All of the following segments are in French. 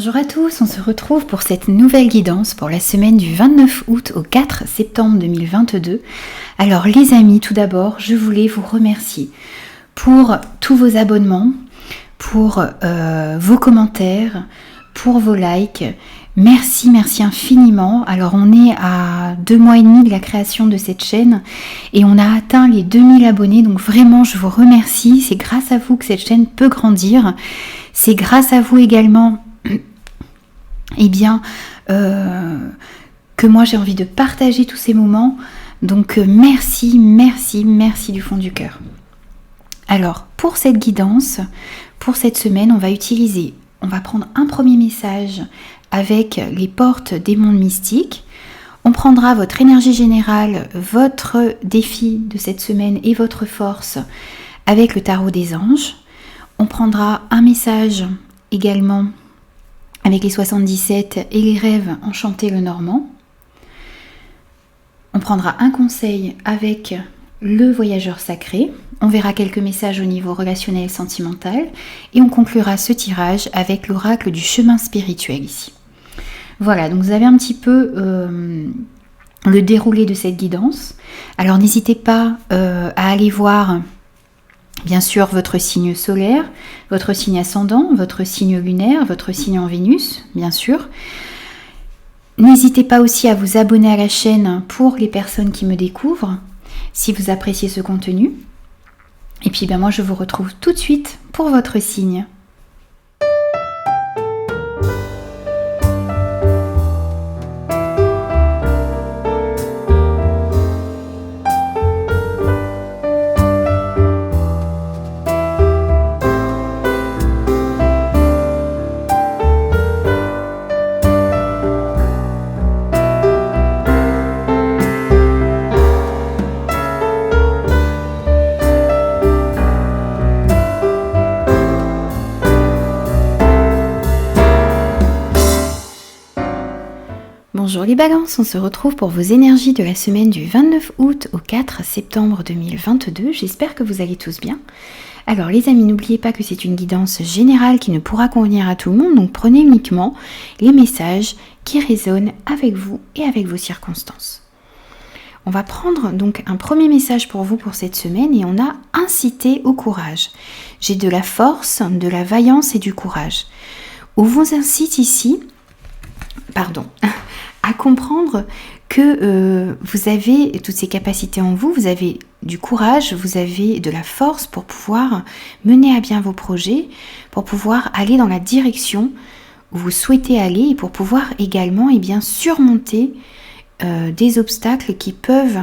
Bonjour à tous, on se retrouve pour cette nouvelle guidance pour la semaine du 29 août au 4 septembre 2022. Alors les amis, tout d'abord, je voulais vous remercier pour tous vos abonnements, pour vos commentaires, pour vos likes. Merci infiniment. Alors on est à 2 mois et demi de la création de cette chaîne et on a atteint les 2000 abonnés, donc vraiment je vous remercie. C'est grâce à vous que cette chaîne peut grandir. C'est grâce à vous également que moi j'ai envie de partager tous ces moments. Donc merci du fond du cœur. Alors pour cette guidance, pour cette semaine, on va prendre un premier message avec les portes des mondes mystiques. On prendra votre énergie générale, votre défi de cette semaine et votre force avec le tarot des anges. On prendra un message également avec les 77 et les rêves enchantés le normand. On prendra un conseil avec le voyageur sacré. On verra quelques messages au niveau relationnel sentimental. Et on conclura ce tirage avec l'oracle du chemin spirituel ici. Voilà, donc vous avez un petit peu le déroulé de cette guidance. Alors n'hésitez pas à aller voir bien sûr votre signe solaire, votre signe ascendant, votre signe lunaire, votre signe en Vénus, bien sûr. N'hésitez pas aussi à vous abonner à la chaîne pour les personnes qui me découvrent, si vous appréciez ce contenu. Et puis moi je vous retrouve tout de suite pour votre signe. Bonjour les balances, on se retrouve pour vos énergies de la semaine du 29 août au 4 septembre 2022. J'espère que vous allez tous bien. Alors les amis, n'oubliez pas que c'est une guidance générale qui ne pourra convenir à tout le monde, donc prenez uniquement les messages qui résonnent avec vous et avec vos circonstances. On va prendre donc un premier message pour vous pour cette semaine et on a incité au courage. J'ai de la force, de la vaillance et du courage. On vous incite ici, à comprendre que vous avez toutes ces capacités en vous, vous avez du courage, vous avez de la force pour pouvoir mener à bien vos projets, pour pouvoir aller dans la direction où vous souhaitez aller et pour pouvoir également surmonter des obstacles qui peuvent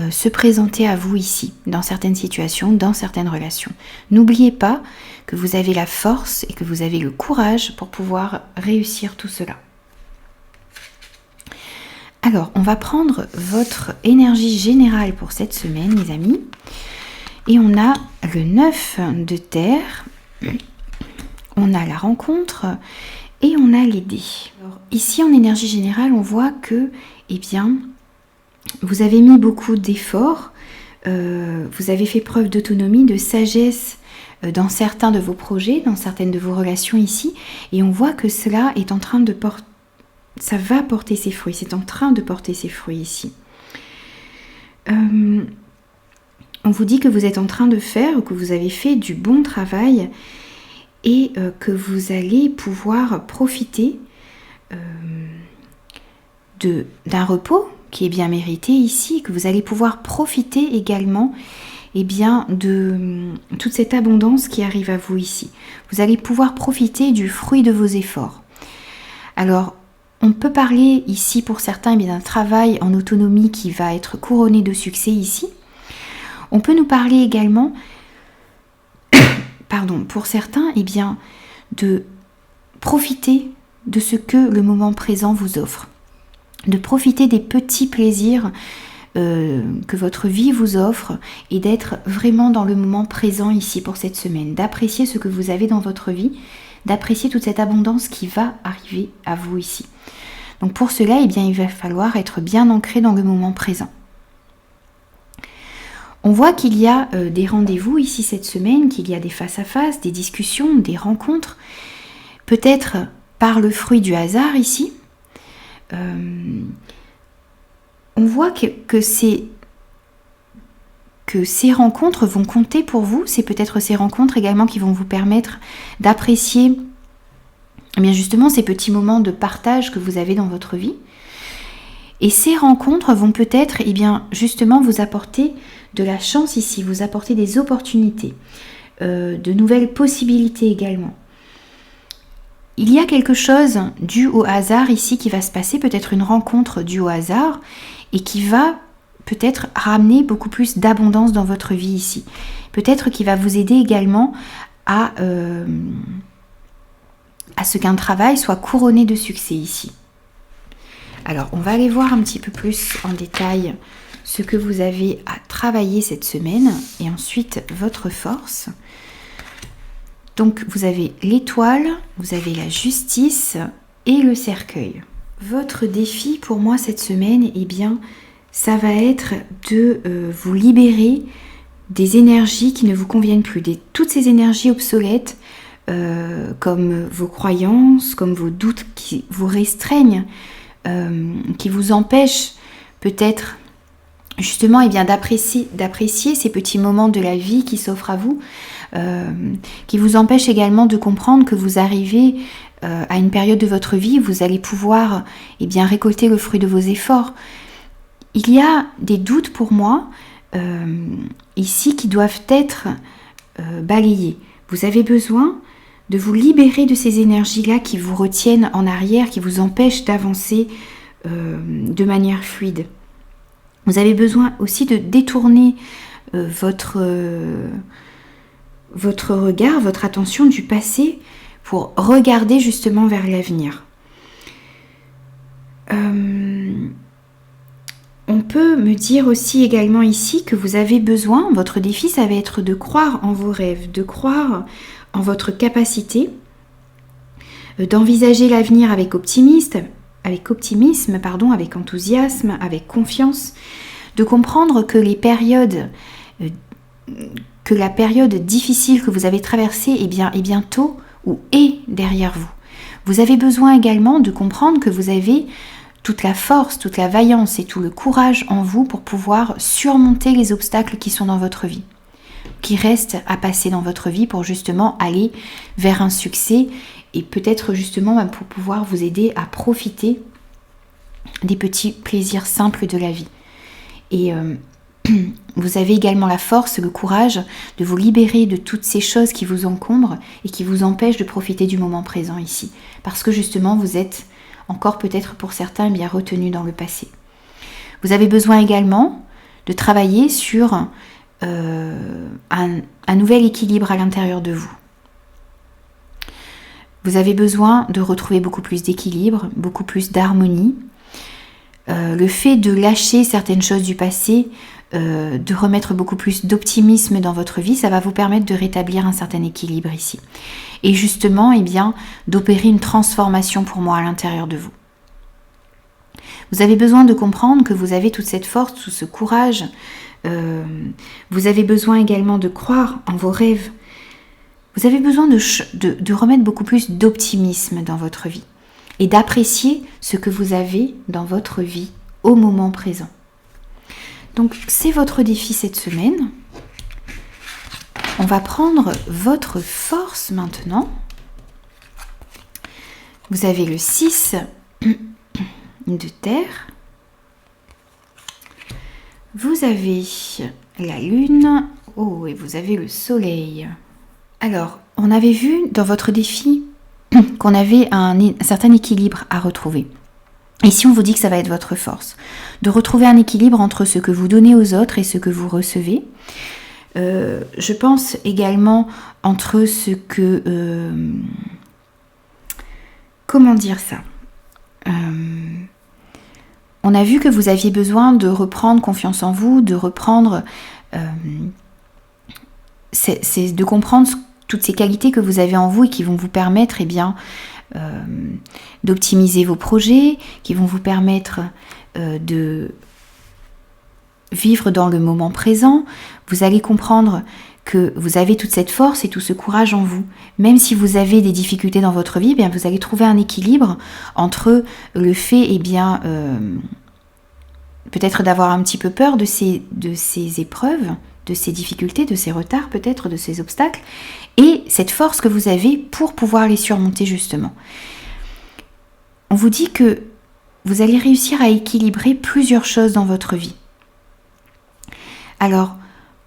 se présenter à vous ici, dans certaines situations, dans certaines relations. N'oubliez pas que vous avez la force et que vous avez le courage pour pouvoir réussir tout cela. Alors, on va prendre votre énergie générale pour cette semaine, les amis. Et on a le 9 de terre, on a la rencontre et on a les dés. Alors, ici, en énergie générale, on voit que, vous avez mis beaucoup d'efforts, vous avez fait preuve d'autonomie, de sagesse dans certains de vos projets, dans certaines de vos relations ici. Et on voit que cela est en train de ça va porter ses fruits, c'est en train de porter ses fruits ici. On vous dit que vous êtes en train de faire, ou que vous avez fait du bon travail et que vous allez pouvoir profiter d'un repos qui est bien mérité ici, que vous allez pouvoir profiter également de toute cette abondance qui arrive à vous ici. Vous allez pouvoir profiter du fruit de vos efforts. Alors, on peut parler ici pour certains d'un travail en autonomie qui va être couronné de succès ici. On peut nous parler également, pour certains, de profiter de ce que le moment présent vous offre. De profiter des petits plaisirs que votre vie vous offre et d'être vraiment dans le moment présent ici pour cette semaine. D'apprécier ce que vous avez dans votre vie, d'apprécier toute cette abondance qui va arriver à vous ici. Donc pour cela, il va falloir être bien ancré dans le moment présent. On voit qu'il y a des rendez-vous ici cette semaine, qu'il y a des face-à-face, des discussions, des rencontres. Peut-être par le fruit du hasard ici. On voit que ces rencontres vont compter pour vous. C'est peut-être ces rencontres également qui vont vous permettre d'apprécier bien justement ces petits moments de partage que vous avez dans votre vie. Et ces rencontres vont peut-être justement vous apporter de la chance ici, vous apporter des opportunités, de nouvelles possibilités également. Il y a quelque chose dû au hasard ici qui va se passer, peut-être une rencontre due au hasard et qui va peut-être ramener beaucoup plus d'abondance dans votre vie ici. Peut-être qui va vous aider également à ce qu'un travail soit couronné de succès ici. Alors, on va aller voir un petit peu plus en détail ce que vous avez à travailler cette semaine et ensuite votre force. Donc, vous avez l'étoile, vous avez la justice et le cercueil. Votre défi pour moi cette semaine, ça va être de vous libérer des énergies qui ne vous conviennent plus, toutes ces énergies obsolètes, comme vos croyances, comme vos doutes qui vous restreignent, qui vous empêchent peut-être justement d'apprécier ces petits moments de la vie qui s'offrent à vous, qui vous empêchent également de comprendre que vous arrivez à une période de votre vie où vous allez pouvoir récolter le fruit de vos efforts. Il y a des doutes pour moi ici qui doivent être balayés. Vous avez besoin de vous libérer de ces énergies-là qui vous retiennent en arrière, qui vous empêchent d'avancer de manière fluide. Vous avez besoin aussi de détourner votre regard, votre attention du passé pour regarder justement vers l'avenir. On peut me dire aussi également ici que vous avez besoin, votre défi, ça va être de croire en vos rêves, de croire en votre capacité, d'envisager l'avenir avec optimisme, avec enthousiasme, avec confiance, de comprendre que la période difficile que vous avez traversée est bientôt ou est derrière vous. Vous avez besoin également de comprendre que vous avez toute la force, toute la vaillance et tout le courage en vous pour pouvoir surmonter les obstacles qui sont dans votre vie, qui restent à passer dans votre vie pour justement aller vers un succès et peut-être justement pour pouvoir vous aider à profiter des petits plaisirs simples de la vie. Et vous avez également la force, le courage de vous libérer de toutes ces choses qui vous encombrent et qui vous empêchent de profiter du moment présent ici. Parce que justement, vous êtes encore peut-être pour certains retenus dans le passé. Vous avez besoin également de travailler sur un nouvel équilibre à l'intérieur de vous. Vous avez besoin de retrouver beaucoup plus d'équilibre, beaucoup plus d'harmonie. Le fait de lâcher certaines choses du passé, de remettre beaucoup plus d'optimisme dans votre vie, ça va vous permettre de rétablir un certain équilibre ici. Et justement, d'opérer une transformation pour moi à l'intérieur de vous. Vous avez besoin de comprendre que vous avez toute cette force, tout ce courage. Vous avez besoin également de croire en vos rêves. Vous avez besoin de remettre beaucoup plus d'optimisme dans votre vie et d'apprécier ce que vous avez dans votre vie au moment présent. Donc, c'est votre défi cette semaine. On va prendre votre force maintenant. Vous avez le 6 de terre. Vous avez la lune. Oh, et vous avez le soleil. Alors, on avait vu dans votre défi qu'on avait un certain équilibre à retrouver. Ici, on vous dit que ça va être votre force. De retrouver un équilibre entre ce que vous donnez aux autres et ce que vous recevez. Je pense également entre ce que... comment dire ça ? On a vu que vous aviez besoin de reprendre confiance en vous, de reprendre... de comprendre toutes ces qualités que vous avez en vous et qui vont vous permettre d'optimiser vos projets, qui vont vous permettre de vivre dans le moment présent. Vous allez comprendre que vous avez toute cette force et tout ce courage en vous. Même si vous avez des difficultés dans votre vie, bien, vous allez trouver un équilibre entre le fait, peut-être d'avoir un petit peu peur de ces épreuves, de ces difficultés, de ces retards peut-être, de ces obstacles, et cette force que vous avez pour pouvoir les surmonter justement. On vous dit que vous allez réussir à équilibrer plusieurs choses dans votre vie. Alors,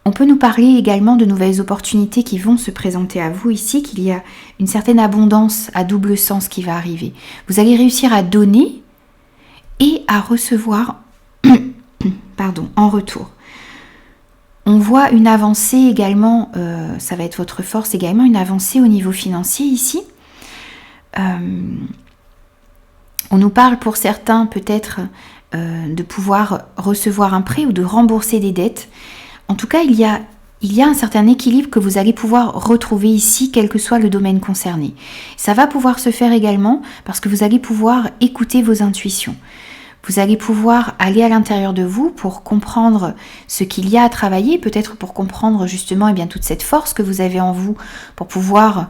on peut nous parler également de nouvelles opportunités qui vont se présenter à vous ici, qu'il y a une certaine abondance à double sens qui va arriver. Vous allez réussir à donner et à recevoir en retour. On voit une avancée également, ça va être votre force également, une avancée au niveau financier ici. On nous parle pour certains peut-être de pouvoir recevoir un prêt ou de rembourser des dettes. En tout cas, il y a un certain équilibre que vous allez pouvoir retrouver ici, quel que soit le domaine concerné. Ça va pouvoir se faire également parce que vous allez pouvoir écouter vos intuitions. Vous allez pouvoir aller à l'intérieur de vous pour comprendre ce qu'il y a à travailler, peut-être pour comprendre justement toute cette force que vous avez en vous pour pouvoir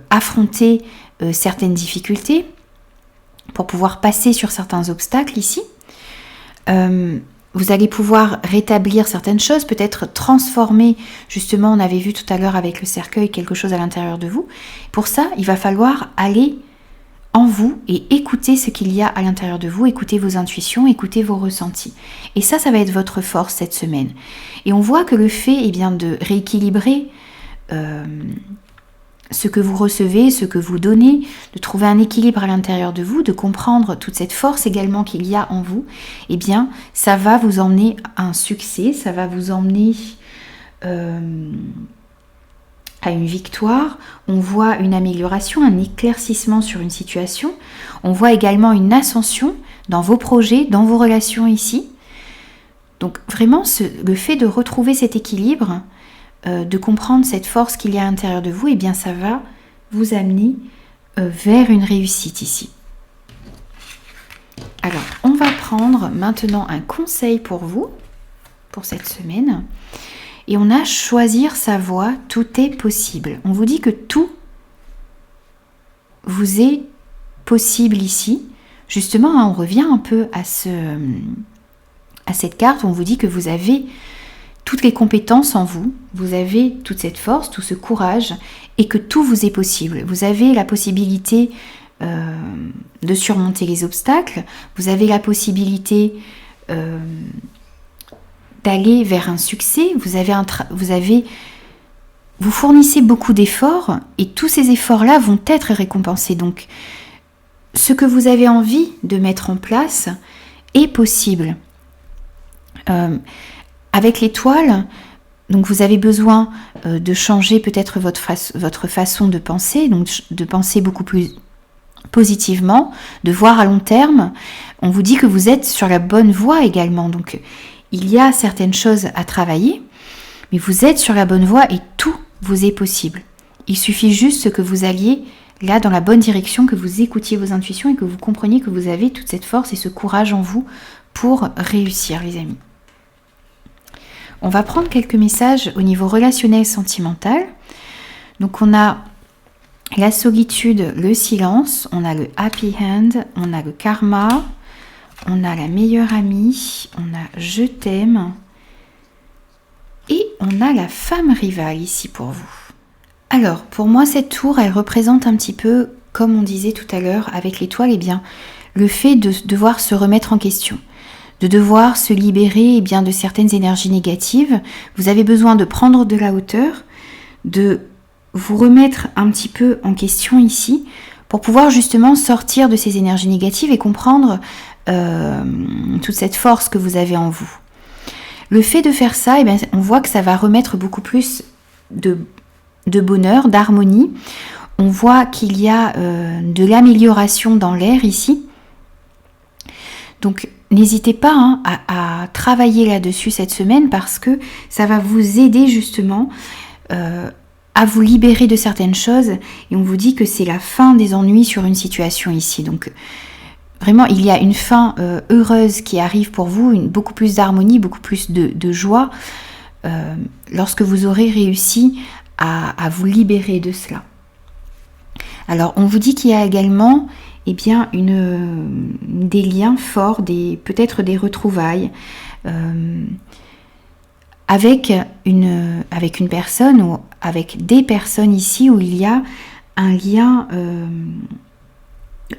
affronter certaines difficultés, pour pouvoir passer sur certains obstacles ici. Vous allez pouvoir rétablir certaines choses, peut-être transformer, justement, on avait vu tout à l'heure avec le cercueil, quelque chose à l'intérieur de vous. Pour ça, il va falloir aller en vous et écouter ce qu'il y a à l'intérieur de vous, écouter vos intuitions, écouter vos ressentis. Et ça va être votre force cette semaine. Et on voit que le fait de rééquilibrer ce que vous recevez, ce que vous donnez, de trouver un équilibre à l'intérieur de vous, de comprendre toute cette force également qu'il y a en vous, ça va vous emmener à un succès, ça va vous emmener à une victoire. On voit une amélioration, un éclaircissement sur une situation. On voit également une ascension dans vos projets, dans vos relations ici. Donc vraiment, le fait de retrouver cet équilibre, de comprendre cette force qu'il y a à l'intérieur de vous, ça va vous amener vers une réussite ici. Alors, on va prendre maintenant un conseil pour vous, pour cette semaine. Et on a choisir sa voie, tout est possible. On vous dit que tout vous est possible ici. Justement, on revient un peu à cette carte où on vous dit que vous avez toutes les compétences en vous, vous avez toute cette force, tout ce courage et que tout vous est possible. Vous avez la possibilité de surmonter les obstacles, vous avez la possibilité d'aller vers un succès, vous fournissez beaucoup d'efforts et tous ces efforts-là vont être récompensés. Donc, ce que vous avez envie de mettre en place est possible. Avec l'étoile, donc vous avez besoin de changer peut-être votre façon de penser, donc de penser beaucoup plus positivement, de voir à long terme. On vous dit que vous êtes sur la bonne voie également, donc il y a certaines choses à travailler, mais vous êtes sur la bonne voie et tout vous est possible. Il suffit juste que vous alliez là dans la bonne direction, que vous écoutiez vos intuitions et que vous compreniez que vous avez toute cette force et ce courage en vous pour réussir, les amis. On va prendre quelques messages au niveau relationnel sentimental. Donc on a la solitude, le silence, on a le happy hand, on a le karma, on a la meilleure amie, on a je t'aime et on a la femme rivale ici pour vous. Alors pour moi cette tour elle représente un petit peu, comme on disait tout à l'heure avec l'étoile, le fait de devoir se remettre en question, de devoir se libérer de certaines énergies négatives. Vous avez besoin de prendre de la hauteur, de vous remettre un petit peu en question ici, pour pouvoir justement sortir de ces énergies négatives et comprendre toute cette force que vous avez en vous. Le fait de faire ça, on voit que ça va remettre beaucoup plus de bonheur, d'harmonie. On voit qu'il y a de l'amélioration dans l'air ici. Donc, n'hésitez pas à travailler là-dessus cette semaine parce que ça va vous aider justement à vous libérer de certaines choses. Et on vous dit que c'est la fin des ennuis sur une situation ici. Donc, vraiment, il y a une fin heureuse qui arrive pour vous, beaucoup plus d'harmonie, beaucoup plus de joie. lorsque vous aurez réussi à vous libérer de cela. Alors, on vous dit qu'il y a également des liens forts, peut-être des retrouvailles avec une personne ou avec des personnes ici où il y a un lien,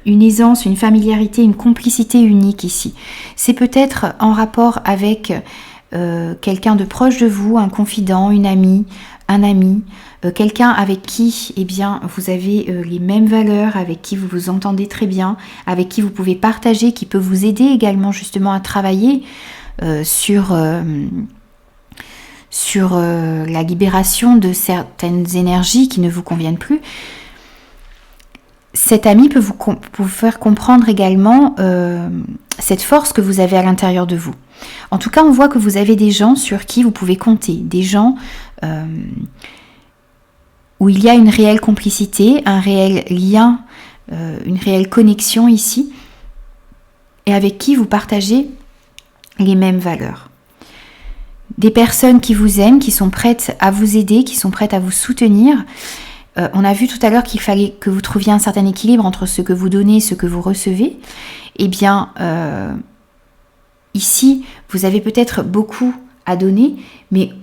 une aisance, une familiarité, une complicité unique ici. C'est peut-être en rapport avec quelqu'un de proche de vous, un confident, une amie, un ami, quelqu'un avec qui vous avez les mêmes valeurs, avec qui vous vous entendez très bien, avec qui vous pouvez partager, qui peut vous aider également justement à travailler sur la libération de certaines énergies qui ne vous conviennent plus. Cet ami peut vous faire comprendre également cette force que vous avez à l'intérieur de vous. En tout cas, on voit que vous avez des gens sur qui vous pouvez compter, des gens où il y a une réelle complicité, un réel lien, une réelle connexion ici, et avec qui vous partagez les mêmes valeurs. Des personnes qui vous aiment, qui sont prêtes à vous aider, qui sont prêtes à vous soutenir. On a vu tout à l'heure qu'il fallait que vous trouviez un certain équilibre entre ce que vous donnez et ce que vous recevez. Ici, vous avez peut-être beaucoup à donner, mais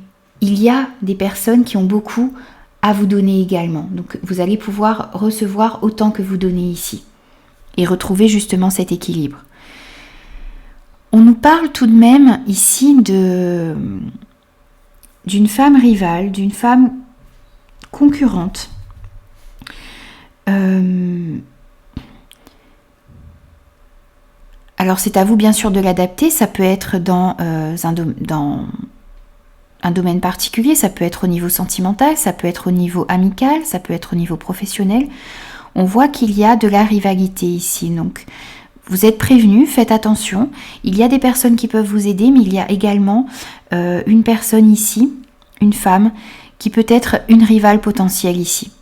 il y a des personnes qui ont beaucoup à vous donner également. Donc, vous allez pouvoir recevoir autant que vous donnez ici et retrouver justement cet équilibre. On nous parle tout de même ici d'une femme rivale, d'une femme concurrente. Alors c'est à vous bien sûr de l'adapter, ça peut être dans un domaine particulier, ça peut être au niveau sentimental, ça peut être au niveau amical, ça peut être au niveau professionnel. On voit qu'il y a de la rivalité ici, donc vous êtes prévenus, faites attention. Il y a des personnes qui peuvent vous aider, mais il y a également une personne ici, une femme, qui peut être une rivale potentielle ici.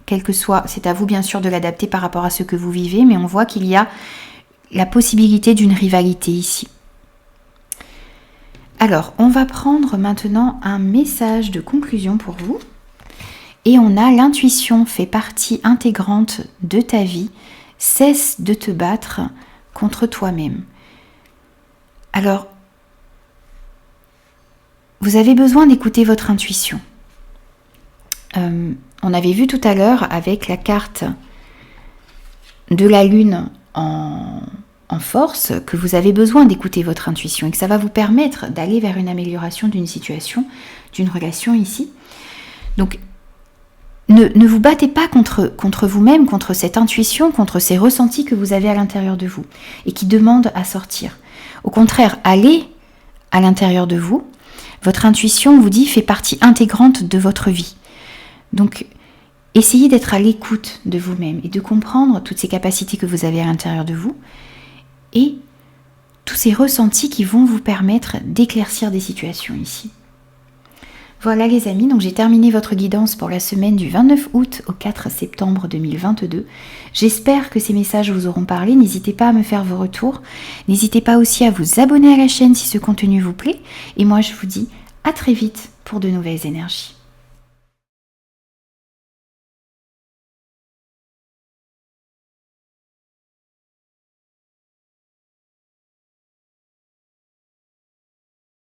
Quel que soit, c'est à vous bien sûr de l'adapter par rapport à ce que vous vivez, mais on voit qu'il y a la possibilité d'une rivalité ici. Alors, on va prendre maintenant un message de conclusion pour vous. Et on a l'intuition fait partie intégrante de ta vie. Cesse de te battre contre toi-même. Alors, vous avez besoin d'écouter votre intuition. On avait vu tout à l'heure avec la carte de la lune en force que vous avez besoin d'écouter votre intuition et que ça va vous permettre d'aller vers une amélioration d'une situation, d'une relation ici. Donc, ne vous battez pas contre vous-même, contre cette intuition, contre ces ressentis que vous avez à l'intérieur de vous et qui demandent à sortir. Au contraire, allez à l'intérieur de vous. Votre intuition, on vous dit, fait partie intégrante de votre vie. Donc, essayez d'être à l'écoute de vous-même et de comprendre toutes ces capacités que vous avez à l'intérieur de vous et tous ces ressentis qui vont vous permettre d'éclaircir des situations ici. Voilà les amis, donc j'ai terminé votre guidance pour la semaine du 29 août au 4 septembre 2022. J'espère que ces messages vous auront parlé. N'hésitez pas à me faire vos retours. N'hésitez pas aussi à vous abonner à la chaîne si ce contenu vous plaît. Et moi je vous dis à très vite pour de nouvelles énergies.